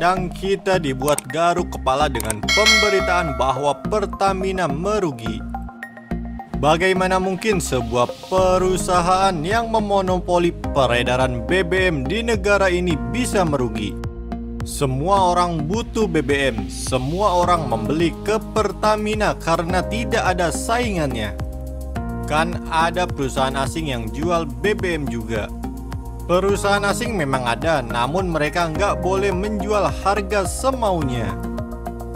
Terkadang kita dibuat garuk kepala dengan pemberitaan bahwa Pertamina merugi. Bagaimana mungkin sebuah perusahaan yang memonopoli peredaran BBM di negara ini bisa merugi? Semua orang butuh BBM, semua orang membeli ke Pertamina karena tidak ada saingannya. Kan ada perusahaan asing yang jual BBM juga. Perusahaan asing memang ada, namun mereka nggak boleh menjual harga semaunya.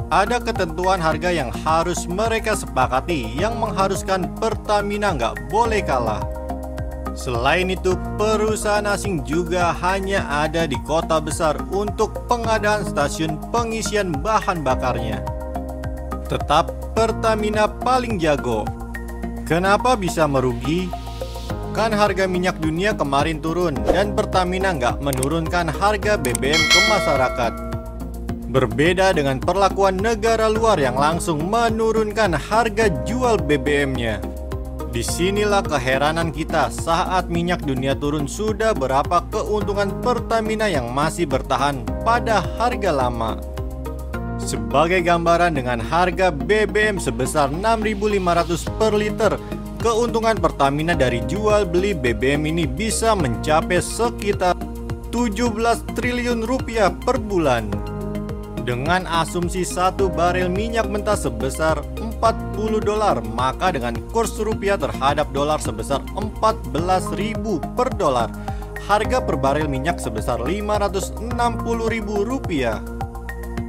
Ada ketentuan harga yang harus mereka sepakati yang mengharuskan Pertamina nggak boleh kalah. Selain itu, perusahaan asing juga hanya ada di kota besar untuk pengadaan stasiun pengisian bahan bakarnya. Tetap Pertamina paling jago. Kenapa bisa merugi? Kan harga minyak dunia kemarin turun dan Pertamina nggak menurunkan harga BBM ke masyarakat. Berbeda dengan perlakuan negara luar yang langsung menurunkan harga jual BBM-nya. Disinilah keheranan kita saat minyak dunia turun, sudah berapa keuntungan Pertamina yang masih bertahan pada harga lama. Sebagai gambaran, dengan harga BBM sebesar 6.500 per liter, keuntungan Pertamina dari jual beli BBM ini bisa mencapai sekitar 17 triliun rupiah per bulan. Dengan asumsi satu barel minyak mentah sebesar $40, maka dengan kurs rupiah terhadap dolar sebesar 14.000 per dolar, harga per barel minyak sebesar 560.000 rupiah.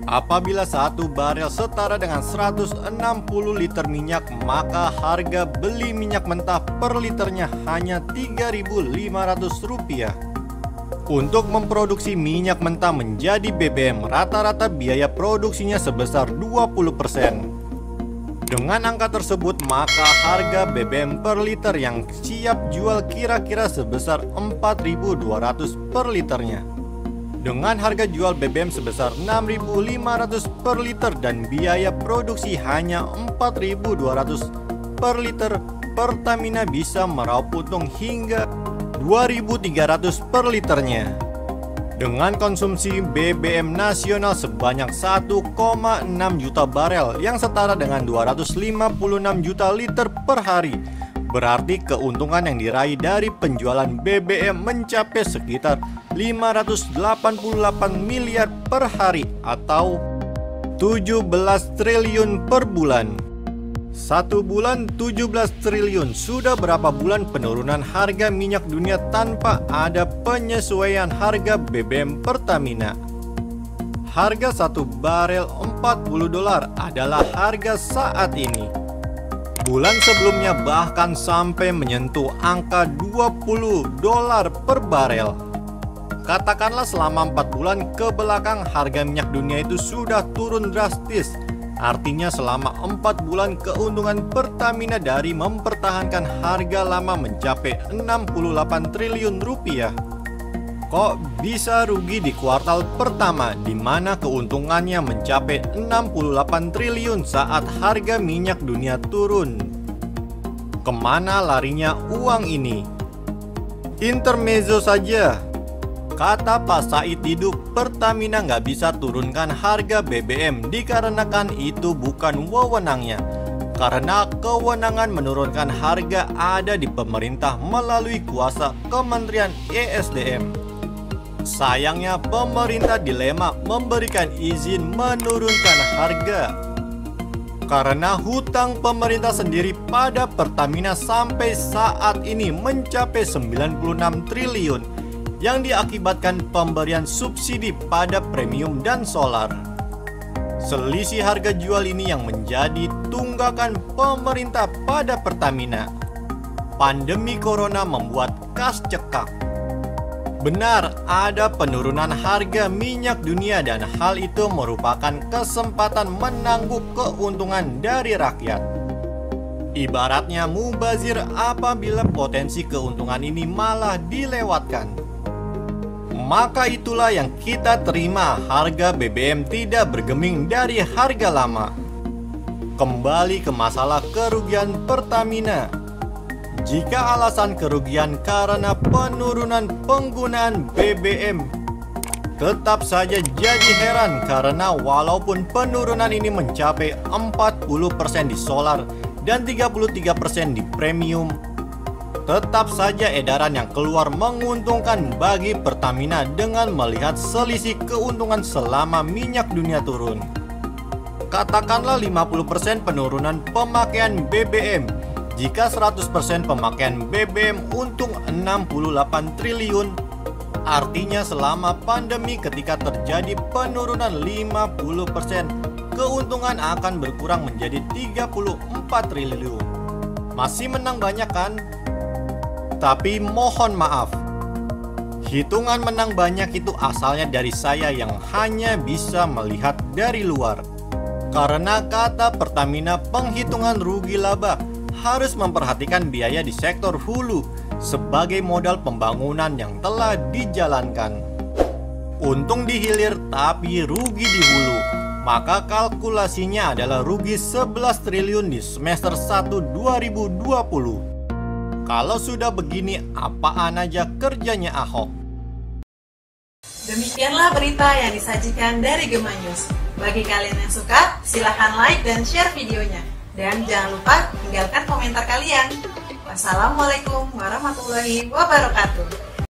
Apabila satu barel setara dengan 160 liter minyak, maka harga beli minyak mentah per liternya hanya Rp3.500. Untuk memproduksi minyak mentah menjadi BBM, rata-rata biaya produksinya sebesar 20%. Dengan angka tersebut, maka harga BBM per liter yang siap jual kira-kira sebesar 4.200 per liternya. Dengan harga jual BBM sebesar 6.500 per liter dan biaya produksi hanya 4.200 per liter, Pertamina bisa meraup untung hingga 2.300 per liternya. Dengan konsumsi BBM nasional sebanyak 1,6 juta barel yang setara dengan 256 juta liter per hari, berarti keuntungan yang diraih dari penjualan BBM mencapai sekitar 588 miliar per hari atau 17 triliun per bulan. Satu bulan 17 triliun, sudah berapa bulan penurunan harga minyak dunia tanpa ada penyesuaian harga BBM Pertamina? Harga satu barel $40 adalah harga saat ini. Bulan sebelumnya bahkan sampai menyentuh angka $20 per barel. Katakanlah selama 4 bulan ke belakang harga minyak dunia itu sudah turun drastis. Artinya selama 4 bulan keuntungan Pertamina dari mempertahankan harga lama mencapai 68 triliun rupiah. Kok bisa rugi di kuartal pertama di mana keuntungannya mencapai 68 triliun saat harga minyak dunia turun? Kemana larinya uang ini? Intermezzo saja. Kata Pak Said Didu, Pertamina nggak bisa turunkan harga BBM dikarenakan itu bukan wewenangnya. Karena kewenangan menurunkan harga ada di pemerintah melalui kuasa Kementerian ESDM. Sayangnya pemerintah dilema memberikan izin menurunkan harga. Karena hutang pemerintah sendiri pada Pertamina sampai saat ini mencapai 96 triliun. Yang diakibatkan pemberian subsidi pada premium dan solar. Selisih harga jual ini yang menjadi tunggakan pemerintah pada Pertamina. Pandemi Corona membuat kas cekak. Benar, ada penurunan harga minyak dunia dan hal itu merupakan kesempatan menangguk keuntungan dari rakyat. Ibaratnya mubazir apabila potensi keuntungan ini malah dilewatkan. Maka itulah yang kita terima, harga BBM tidak bergeming dari harga lama. Kembali ke masalah kerugian Pertamina. Jika alasan kerugian karena penurunan penggunaan BBM, Tetap saja jadi heran karena walaupun penurunan ini mencapai 40% di solar dan 33% di premium, tetap saja edaran yang keluar menguntungkan bagi Pertamina dengan melihat selisih keuntungan selama minyak dunia turun. Katakanlah 50% penurunan pemakaian BBM. Jika 100% pemakaian BBM untung 68 triliun, artinya selama pandemi ketika terjadi penurunan 50%, keuntungan akan berkurang menjadi 34 triliun. Masih menang banyak kan? Tapi mohon maaf, hitungan menang banyak itu asalnya dari saya yang hanya bisa melihat dari luar. Karena kata Pertamina penghitungan rugi laba harus memperhatikan biaya di sektor hulu sebagai modal pembangunan yang telah dijalankan. Untung di hilir tapi rugi di hulu, maka kalkulasinya adalah rugi 11 triliun di semester 1 2020. Kalau sudah begini, apaan aja kerjanya Ahok? Demikianlah berita yang disajikan dari Gema News. Bagi kalian yang suka, silahkan like dan share videonya. Dan jangan lupa tinggalkan komentar kalian. Wassalamualaikum warahmatullahi wabarakatuh.